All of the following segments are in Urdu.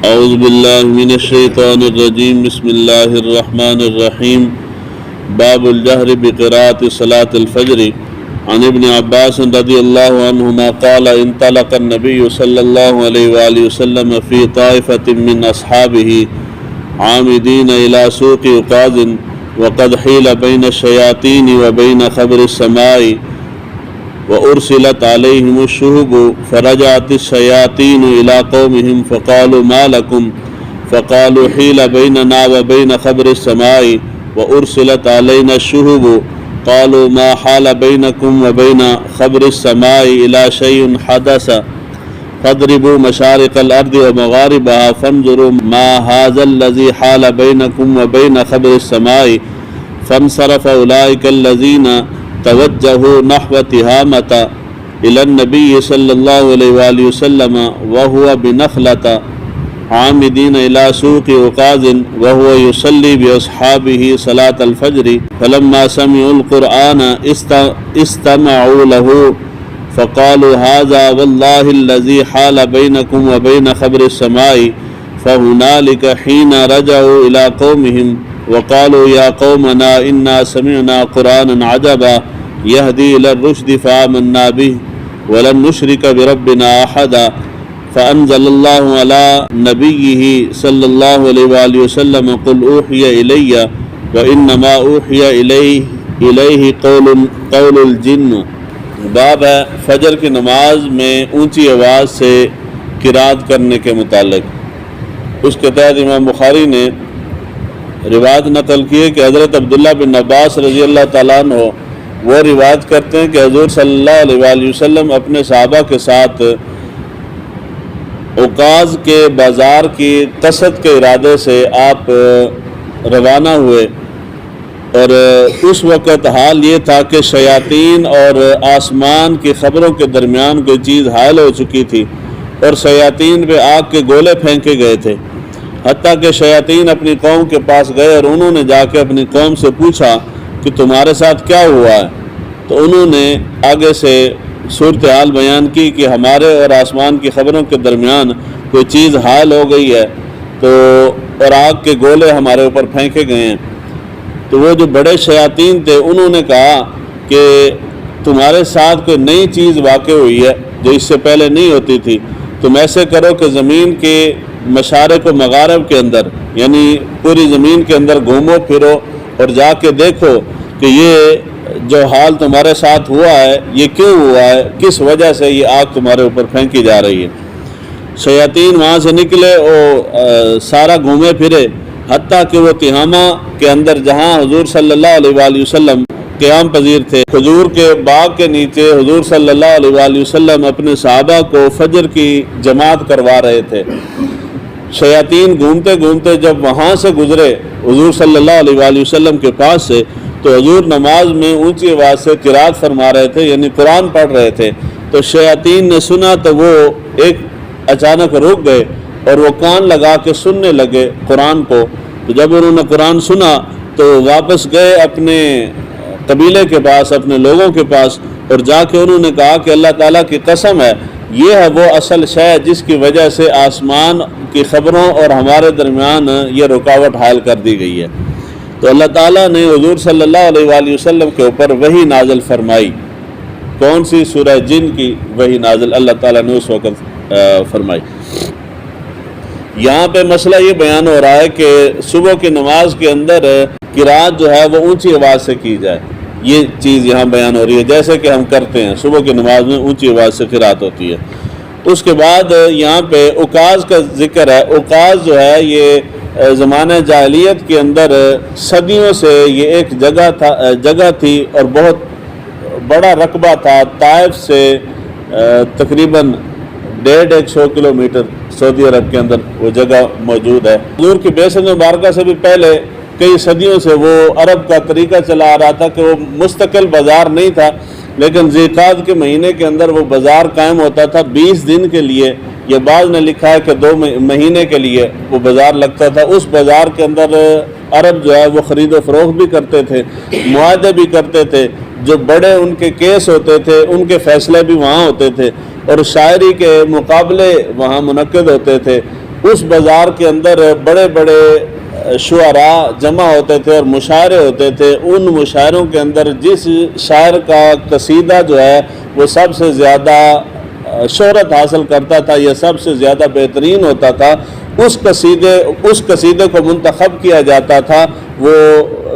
اعوذ باللہ من الشیطان الرجیم بسم اللہ الرحمن الرحیم باب الجہر بقراءۃ صلاۃ الفجر عن ابن عباس رضی اللہ عنہما قال انطلق النبی صلی اللہ علیہ وآلہ وسلم فی طائفۃ من اصحابہ عامدین الی سوق عکاظ وقد حیل بین الشیاطین وبین خبر السماء وأرسلت عليهم الشهب فرجعت الشياطين إلى قومهم فقالوا ما لكم فقالوا حيل بيننا وبين خبر السماء وأرسلت علينا الشهب قالوا ما حال بينكم وبين خبر السماء إلى شيء حدث فاضربوا مشارق الأرض ومغاربها فانظروا ما هذا الذي حال بينكم وبين خبر السماء فانصرف أولئك الذين توجهوا نحو تهامة إلى النبي صلى الله عليه وآله وسلم وهو بنخلة عامدين إلى سوق عكاظ وهو يصلي بأصحابه صلاة الفجر فلما سمعوا القرآن استمعوا له فقالوا هذا والله الذي حال بينكم وبين خبر السماء فهنالك حين رجعوا إلى قومهم وقالوا يا قومنا إنا سمعنا قرآنا عجبا يهدي إلى الرشد فآمنا به ولن نشرك بربنا أحدا فأنزل الله على نبيه صلى الله عليه وآله وسلم قل أوحي إلي وإنما أوحي إليه قول الجن. باب ہے فجر کی نماز میں اونچی آواز سے قرات کرنے کے متعلق. اس کے تحت امام بخاری نے روایت نقل کی ہے کہ حضرت عبداللہ بن عباس رضی اللہ تعالیٰ عنہ وہ روایت کرتے ہیں کہ حضور صلی اللہ علیہ وآلہ وسلم اپنے صحابہ کے ساتھ عکاظ کے بازار کی قصد کے ارادے سے آپ روانہ ہوئے، اور اس وقت حال یہ تھا کہ شیاطین اور آسمان کی خبروں کے درمیان کوئی چیز حائل ہو چکی تھی اور شیاطین پہ آگ کے گولے پھینکے گئے تھے، حتیٰ کہ شیاطین اپنی قوم کے پاس گئے اور انہوں نے جا کے اپنی قوم سے پوچھا کہ تمہارے ساتھ کیا ہوا ہے. تو انہوں نے آگے سے صورتحال بیان کی کہ ہمارے اور آسمان کی خبروں کے درمیان کوئی چیز حائل ہو گئی ہے اور آگ کے گولے ہمارے اوپر پھینکے گئے ہیں. تو وہ جو بڑے شیاطین تھے انہوں نے کہا کہ تمہارے ساتھ کوئی نئی چیز واقع ہوئی ہے جو اس سے پہلے نہیں ہوتی تھی. تم ایسے کرو کہ زمین کے مشارق و مغارب کے اندر، یعنی پوری زمین کے اندر گھومو پھرو اور جا کے دیکھو کہ یہ جو حال تمہارے ساتھ ہوا ہے یہ کیوں ہوا ہے، کس وجہ سے یہ آگ تمہارے اوپر پھینکی جا رہی ہے. شیاطین وہاں سے نکلے اور سارا گھومے پھرے حتیٰ کہ وہ تہامہ کے اندر جہاں حضور صلی اللہ علیہ وآلہ وسلم قیام پذیر تھے، کھجور کے باغ کے نیچے حضور صلی اللہ علیہ وآلہ وسلم اپنے صحابہ کو فجر کی جماعت کروا رہے تھے. شیاطین گھومتے گھومتے جب وہاں سے گزرے حضور صلی اللہ علیہ وآلہ وسلم کے پاس سے، تو حضور نماز میں اونچی آواز سے قرات فرما رہے تھے، یعنی قرآن پڑھ رہے تھے. تو شیاطین نے سنا تو وہ ایک اچانک رک گئے اور وہ کان لگا کے سننے لگے قرآن کو. تو جب انہوں نے قرآن سنا تو واپس گئے اپنے قبیلے کے پاس، اپنے لوگوں کے پاس، اور جا کے انہوں نے کہا کہ اللہ تعالیٰ کی قسم ہے یہ ہے وہ اصل شے جس کی وجہ سے آسمان کی خبروں اور ہمارے درمیان یہ رکاوٹ حائل کر دی گئی ہے. تو اللہ تعالیٰ نے حضور صلی اللہ علیہ وآلہ وسلم کے اوپر وحی نازل فرمائی. کون سی؟ سورہ جن کی وحی نازل اللہ تعالیٰ نے اس وقت فرمائی. یہاں پہ مسئلہ یہ بیان ہو رہا ہے کہ صبح کی نماز کے اندر قرات جو ہے وہ اونچی آواز سے کی جائے. یہ چیز یہاں بیان ہو رہی ہے جیسے کہ ہم کرتے ہیں صبح کی نماز میں اونچی آواز سے قرات ہوتی ہے. اس کے بعد یہاں پہ عکاظ کا ذکر ہے. عکاظ جو ہے یہ زمانہ جاہلیت کے اندر صدیوں سے یہ ایک جگہ تھی اور بہت بڑا رقبہ تھا. طائف سے تقریباً 150 کلومیٹر سعودی عرب کے اندر وہ جگہ موجود ہے. حضور کی بعثت مبارکہ سے بھی پہلے کئی صدیوں سے وہ عرب کا طریقہ چلا آ رہا تھا کہ وہ مستقل بازار نہیں تھا، لیکن ذی القعدہ کے مہینے کے اندر وہ بازار قائم ہوتا تھا 20 دن کے لیے. یہ بعض نے لکھا ہے کہ 2 مہینے کے لیے وہ بازار لگتا تھا. اس بازار کے اندر عرب جو ہے وہ خرید و فروخت بھی کرتے تھے، معاہدے بھی کرتے تھے. جو بڑے ان کے کیس ہوتے تھے ان کے فیصلے بھی وہاں ہوتے تھے، اور شاعری کے مقابلے وہاں منعقد ہوتے تھے. اس بازار کے اندر بڑے بڑے شعراء جمع ہوتے تھے اور مشاعرے ہوتے تھے. ان مشاعروں کے اندر جس شاعر کا قصیدہ جو ہے وہ سب سے زیادہ شہرت حاصل کرتا تھا یا سب سے زیادہ بہترین ہوتا تھا، اس قصیدے کو منتخب کیا جاتا تھا. وہ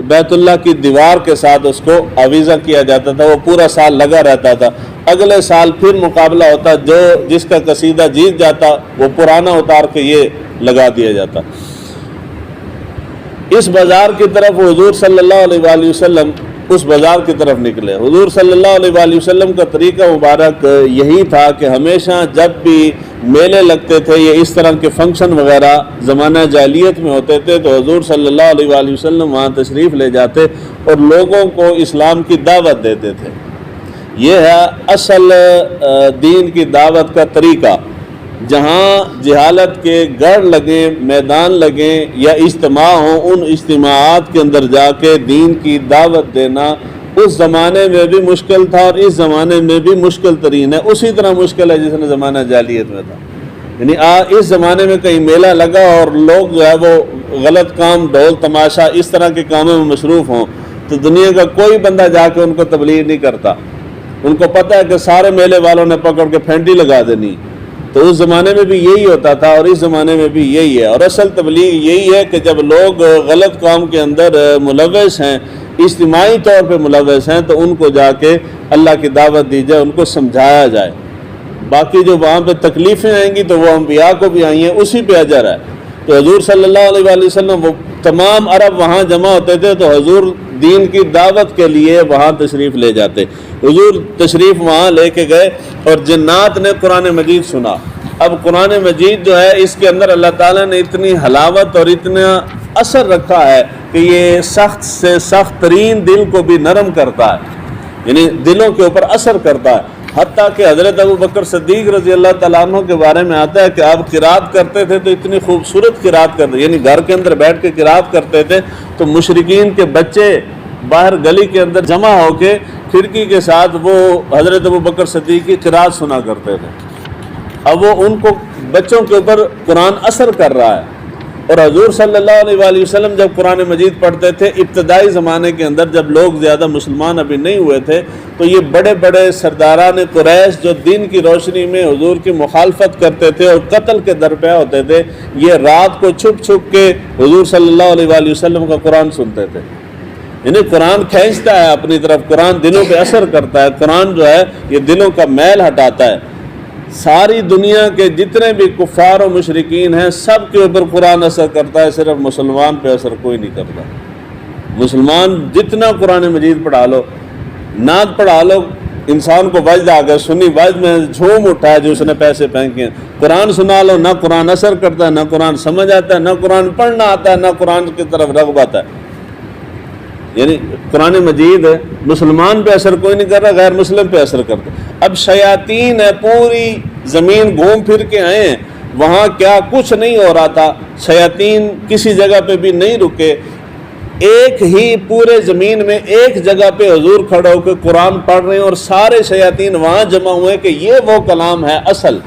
بیت اللہ کی دیوار کے ساتھ اس کو آویزہ کیا جاتا تھا. وہ پورا سال لگا رہتا تھا. اگلے سال پھر مقابلہ ہوتا، جس کا قصیدہ جیت جاتا وہ پرانا اتار کے یہ لگا دیا جاتا. اس بازار کی طرف حضور صلی اللہ علیہ وآلہ وسلم اس بازار کی طرف نکلے. حضور صلی اللہ علیہ وآلہ وسلم کا طریقہ مبارک یہی تھا کہ ہمیشہ جب بھی میلے لگتے تھے یا اس طرح کے فنکشن وغیرہ زمانہ جاہلیت میں ہوتے تھے تو حضور صلی اللہ علیہ وآلہ وسلم وہاں تشریف لے جاتے اور لوگوں کو اسلام کی دعوت دیتے تھے. یہ ہے اصل دین کی دعوت کا طریقہ. جہاں جہالت کے گڑھ لگیں، میدان لگیں یا اجتماع ہوں، ان اجتماعات کے اندر جا کے دین کی دعوت دینا اس زمانے میں بھی مشکل تھا اور اس زمانے میں بھی مشکل ترین ہے. اسی طرح مشکل ہے جس نے زمانہ جاہلیت میں تھا. یعنی اس زمانے میں کہیں میلہ لگا اور لوگ جو ہے وہ غلط کام، ڈھول تماشا، اس طرح کے کاموں میں مصروف ہوں تو دنیا کا کوئی بندہ جا کے ان کو تبلیغ نہیں کرتا. ان کو پتہ ہے کہ سارے میلے والوں نے پکڑ کے پھینٹی لگا دینی. تو اس زمانے میں بھی یہی ہوتا تھا اور اس زمانے میں بھی یہی ہے. اور اصل تبلیغ یہی ہے کہ جب لوگ غلط کام کے اندر ملوث ہیں، اجتماعی طور پہ ملوث ہیں، تو ان کو جا کے اللہ کی دعوت دی جائے، ان کو سمجھایا جائے. باقی جو وہاں پہ تکلیفیں آئیں گی تو وہ انبیاء کو بھی آئی ہیں، اسی پہ اجر ہے. تو حضور صلی اللہ علیہ وآلہ وسلم وہ تمام عرب وہاں جمع ہوتے تھے تو حضور دین کی دعوت کے لیے وہاں تشریف لے جاتے. حضور تشریف وہاں لے کے گئے اور جنات نے قرآن مجید سنا. اب قرآن مجید جو ہے اس کے اندر اللہ تعالیٰ نے اتنی حلاوت اور اتنا اثر رکھا ہے کہ یہ سخت سے سخت ترین دل کو بھی نرم کرتا ہے، یعنی دلوں کے اوپر اثر کرتا ہے. حتیٰ کہ حضرت ابو بکر صدیق رضی اللہ تعالیٰ عنہ کے بارے میں آتا ہے کہ آپ قرات کرتے تھے تو اتنی خوبصورت قرات کرتے، یعنی گھر کے اندر بیٹھ کے قرات کرتے تھے تو مشرکین کے بچے باہر گلی کے اندر جمع ہو کے کھڑکی کے ساتھ وہ حضرت ابو بکر صدیق کی قرات سنا کرتے تھے. اب وہ ان کو بچوں کے اوپر قرآن اثر کر رہا ہے. اور حضور صلی اللہ علیہ وآلہ وسلم جب قرآن مجید پڑھتے تھے ابتدائی زمانے کے اندر جب لوگ زیادہ مسلمان ابھی نہیں ہوئے تھے تو یہ بڑے بڑے سرداران قریش جو دین کی روشنی میں حضور کی مخالفت کرتے تھے اور قتل کے درپے ہوتے تھے، یہ رات کو چھپ چھپ کے حضور صلی اللہ علیہ وآلہ وسلم کا قرآن سنتے تھے. یعنی قرآن کھینچتا ہے اپنی طرف، قرآن دلوں پہ اثر کرتا ہے. قرآن جو ہے یہ دلوں کا میل ہٹاتا ہے. ساری دنیا کے جتنے بھی کفار و مشرکین ہیں سب کے اوپر قرآن اثر کرتا ہے، صرف مسلمان پہ اثر کوئی نہیں کرتا. مسلمان جتنا قرآن مجید پڑھا لو، نعت پڑھا لو، انسان کو وجد آ گیا، سنی وجد میں جھوم اٹھا ہے جو اس نے پیسے پھینکے ہیں. قرآن سنا لو، نہ قرآن اثر کرتا ہے، نہ قرآن سمجھ آتا ہے، نہ قرآن پڑھنا آتا ہے، نہ قرآن کی طرف رغبت ہے. یعنی قرآن مجید مسلمان پہ اثر کوئی نہیں کر رہا، غیر مسلم پہ اثر کرتا. اب شیاطین ہے پوری زمین گھوم پھر کے آئے ہیں، وہاں کیا کچھ نہیں ہو رہا تھا. شیاطین کسی جگہ پہ بھی نہیں رکے، ایک ہی پورے زمین میں ایک جگہ پہ حضور کھڑے ہو کے قرآن پڑھ رہے ہیں اور سارے شیاطین وہاں جمع ہوئے کہ یہ وہ کلام ہے اصل.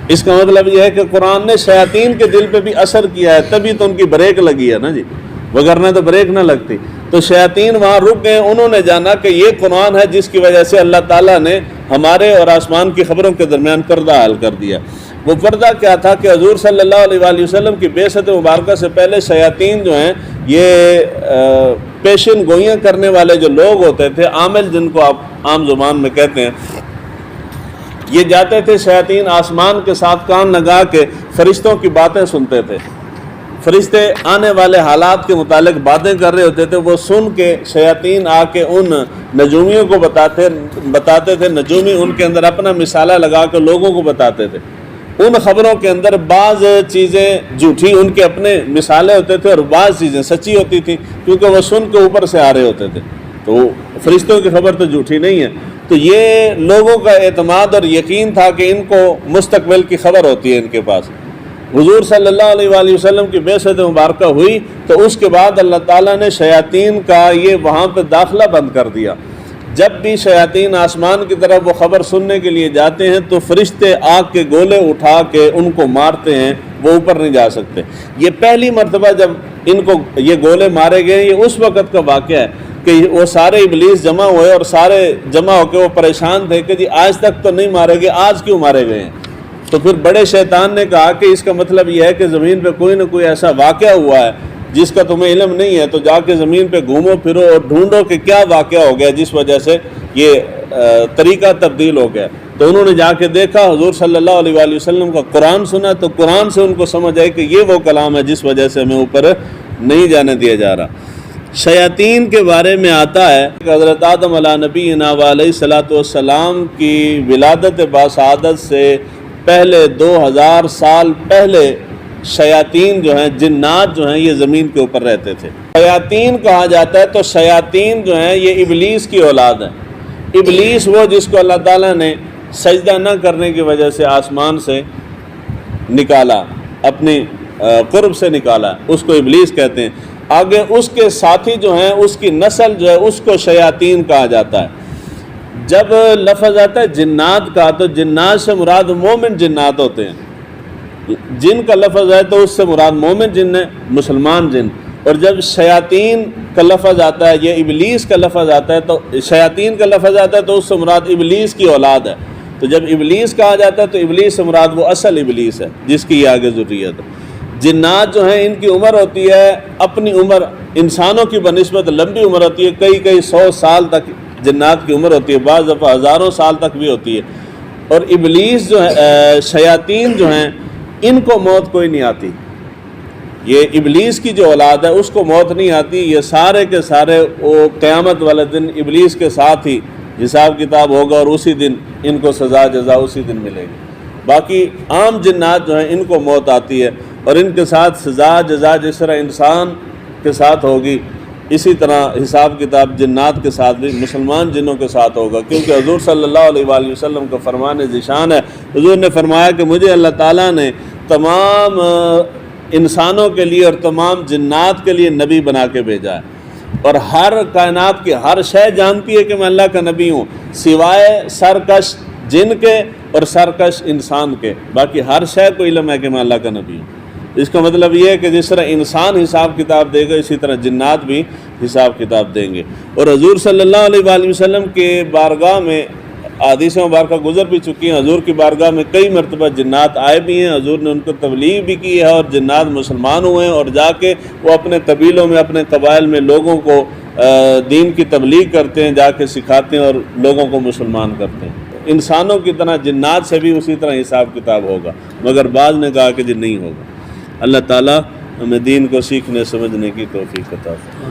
اس کا مطلب یہ ہے کہ قرآن نے شیاطین کے دل پہ بھی اثر کیا ہے، تبھی تو ان کی بریک لگی ہے نا جی، وگرنہ تو بریک نہ لگتی. تو شیاطین وہاں رک گئے، انہوں نے جانا کہ یہ قرآن ہے جس کی وجہ سے اللہ تعالیٰ نے ہمارے اور آسمان کی خبروں کے درمیان پردہ حل کر دیا. وہ پردہ کیا تھا کہ حضور صلی اللہ علیہ وآلہ وسلم کی بعثت مبارکہ سے پہلے شیاطین جو ہیں یہ پیشن گوئیاں کرنے والے جو لوگ ہوتے تھے، عامل جن کو آپ عام زبان میں کہتے ہیں، یہ جاتے تھے شیاطین آسمان کے ساتھ کان لگا کے فرشتوں کی باتیں سنتے تھے. فرشتے آنے والے حالات کے متعلق باتیں کر رہے ہوتے تھے، وہ سن کے شیاطین آ کے ان نجومیوں کو بتاتے تھے. نجومی ان کے اندر اپنا مثالہ لگا کے لوگوں کو بتاتے تھے. ان خبروں کے اندر بعض چیزیں جھوٹی ان کے اپنے مثالیں ہوتے تھے اور بعض چیزیں سچی ہوتی تھیں، کیونکہ وہ سن کے اوپر سے آ رہے ہوتے تھے. تو فرشتوں کی خبر تو جھوٹی نہیں ہے. تو یہ لوگوں کا اعتماد اور یقین تھا کہ ان کو مستقبل کی خبر ہوتی ہے ان کے پاس. حضور صلی اللہ علیہ وآلہ وسلم کی بعثت مبارکہ ہوئی تو اس کے بعد اللہ تعالیٰ نے شیاطین کا یہ وہاں پہ داخلہ بند کر دیا. جب بھی شیاطین آسمان کی طرف وہ خبر سننے کے لیے جاتے ہیں تو فرشتے آگ کے گولے اٹھا کے ان کو مارتے ہیں، وہ اوپر نہیں جا سکتے۔ یہ پہلی مرتبہ جب ان کو یہ گولے مارے گئے، یہ اس وقت کا واقعہ ہے کہ وہ سارے ابلیس جمع ہوئے اور سارے جمع ہو کے وہ پریشان تھے کہ جی آج تک تو نہیں مارے گئے، آج کیوں مارے گئے ہیں؟ تو پھر بڑے شیطان نے کہا کہ اس کا مطلب یہ ہے کہ زمین پہ کوئی نہ کوئی ایسا واقعہ ہوا ہے جس کا تمہیں علم نہیں ہے، تو جا کے زمین پہ گھومو پھرو اور ڈھونڈو کہ کیا واقعہ ہو گیا جس وجہ سے یہ طریقہ تبدیل ہو گیا۔ تو انہوں نے جا کے دیکھا، حضور صلی اللہ علیہ وآلہ وسلم کا قرآن سنا، تو قرآن سے ان کو سمجھ آئی کہ یہ وہ کلام ہے جس وجہ سے ہمیں اوپر نہیں جانے دیا جا رہا۔ شیاطین کے بارے میں آتا ہے کہ حضرت آدم علیہ نبینا علیہ الصلوۃ والسلام کی ولادت باسعادت سے پہلے 2000 سال پہلے شیاطین جو ہیں، جنات جو ہیں، یہ زمین کے اوپر رہتے تھے۔ شیاطین کہا جاتا ہے تو شیاطین جو ہیں یہ ابلیس کی اولاد ہے۔ ابلیس وہ جس کو اللہ تعالیٰ نے سجدہ نہ کرنے کی وجہ سے آسمان سے نکالا، اپنی قرب سے نکالا، اس کو ابلیس کہتے ہیں۔ آگے اس کے ساتھی جو ہیں، اس کی نسل جو ہے، اس کو شیاطین کہا جاتا ہے۔ جب لفظ آتا ہے جنات کا، تو جنات سے مراد مومن جنات ہوتے ہیں۔ جن کا لفظ ہے تو اس سے مراد مومن جن ہے، مسلمان جن۔ اور جب شیاطین کا لفظ آتا ہے، یہ ابلیس کا لفظ آتا ہے، تو شیاطین کا لفظ آتا ہے تو اس سے مراد ابلیس کی اولاد ہے۔ تو جب ابلیس کہا جاتا ہے تو ابلیس سے مراد وہ اصل ابلیس ہے جس کی یہ آگے ذریت ہے۔ جنات جو ہیں ان کی عمر ہوتی ہے، اپنی عمر انسانوں کی بنسبت لمبی عمر ہوتی ہے، کئی 100 سال تک جنات کی عمر ہوتی ہے، بعض دفعہ ہزاروں سال تک بھی ہوتی ہے۔ اور ابلیس جو ہے، شیاطین جو ہیں، ان کو موت کوئی نہیں آتی۔ یہ ابلیس کی جو اولاد ہے اس کو موت نہیں آتی، یہ سارے کے سارے وہ قیامت والے دن ابلیس کے ساتھ ہی حساب کتاب ہوگا اور اسی دن ان کو سزا جزا اسی دن ملے گی۔ باقی عام جنات جو ہیں ان کو موت آتی ہے اور ان کے ساتھ سزا جزا جس طرح انسان کے ساتھ ہوگی، اسی طرح حساب کتاب جنات کے ساتھ بھی، مسلمان جنوں کے ساتھ ہوگا، کیونکہ حضور صلی اللہ علیہ وآلہ وسلم کا فرمان ذیشان ہے۔ حضور نے فرمایا کہ مجھے اللہ تعالیٰ نے تمام انسانوں کے لیے اور تمام جنات کے لیے نبی بنا کے بھیجا ہے، اور ہر کائنات کی ہر شے جانتی ہے کہ میں اللہ کا نبی ہوں، سوائے سرکش جن کے اور سرکش انسان کے۔ باقی ہر شے کو علم ہے کہ میں اللہ کا نبی ہوں۔ اس کا مطلب یہ ہے کہ جس طرح انسان حساب کتاب دے گا، اسی طرح جنات بھی حساب کتاب دیں گے۔ اور حضور صلی اللہ علیہ وآلہ وسلم کے بارگاہ میں احادیث مبارکہ گزر بھی چکی ہیں، حضور کی بارگاہ میں کئی مرتبہ جنات آئے بھی ہیں، حضور نے ان کو تبلیغ بھی کی ہے، اور جنات مسلمان ہوئے ہیں اور جا کے وہ اپنے قبیلوں میں، اپنے قبائل میں لوگوں کو دین کی تبلیغ کرتے ہیں، جا کے سکھاتے ہیں اور لوگوں کو مسلمان کرتے ہیں۔ انسانوں کی طرح جنات سے بھی اسی طرح حساب کتاب ہوگا، مگر بعض نے کہا کہ جی نہیں ہوگا۔ اللہ تعالیٰ ہمیں دین کو سیکھنے سمجھنے کی توفیق عطا فرمائے۔